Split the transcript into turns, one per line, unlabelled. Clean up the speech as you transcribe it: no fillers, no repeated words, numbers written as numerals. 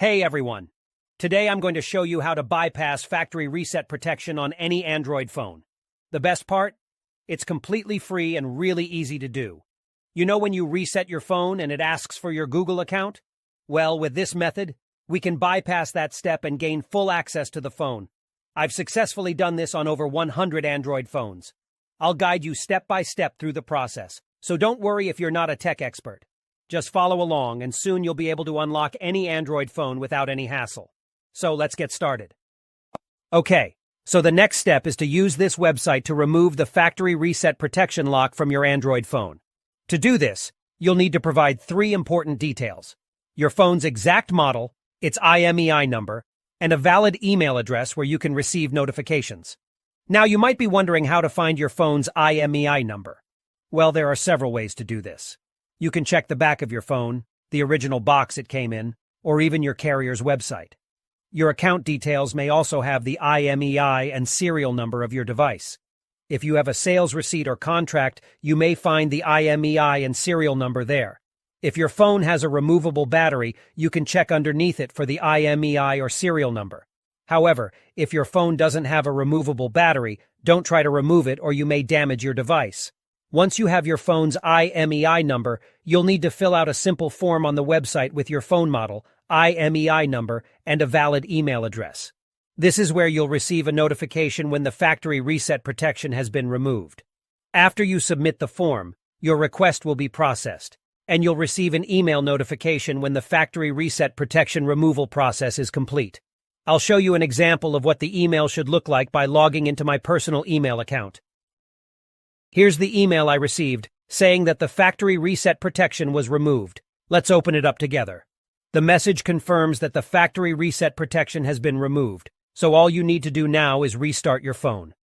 Hey everyone! Today I'm going to show you how to bypass factory reset protection on any Android phone. The best part? It's completely free and really easy to do. You know when you reset your phone and it asks for your Google account? Well, with this method, we can bypass that step and gain full access to the phone. I've successfully done this on over 100 Android phones. I'll guide you step by step through the process, so don't worry if you're not a tech expert. Just follow along and soon you'll be able to unlock any Android phone without any hassle. So let's get started. Okay, so the next step is to use this website to remove the factory reset protection lock from your Android phone. To do this, you'll need to provide 3 important details: your phone's exact model, its IMEI number, and a valid email address where you can receive notifications. Now you might be wondering how to find your phone's IMEI number. Well, there are several ways to do this. You can check the back of your phone, the original box it came in, or even your carrier's website. Your account details may also have the IMEI and serial number of your device. If you have a sales receipt or contract, you may find the IMEI and serial number there. If your phone has a removable battery, you can check underneath it for the IMEI or serial number. However, if your phone doesn't have a removable battery, don't try to remove it or you may damage your device. Once you have your phone's IMEI number, you'll need to fill out a simple form on the website with your phone model, IMEI number, and a valid email address. This is where you'll receive a notification when the factory reset protection has been removed. After you submit the form, your request will be processed, and you'll receive an email notification when the factory reset protection removal process is complete. I'll show you an example of what the email should look like by logging into my personal email account. Here's the email I received, saying that the factory reset protection was removed. Let's open it up together. The message confirms that the factory reset protection has been removed, so all you need to do now is restart your phone.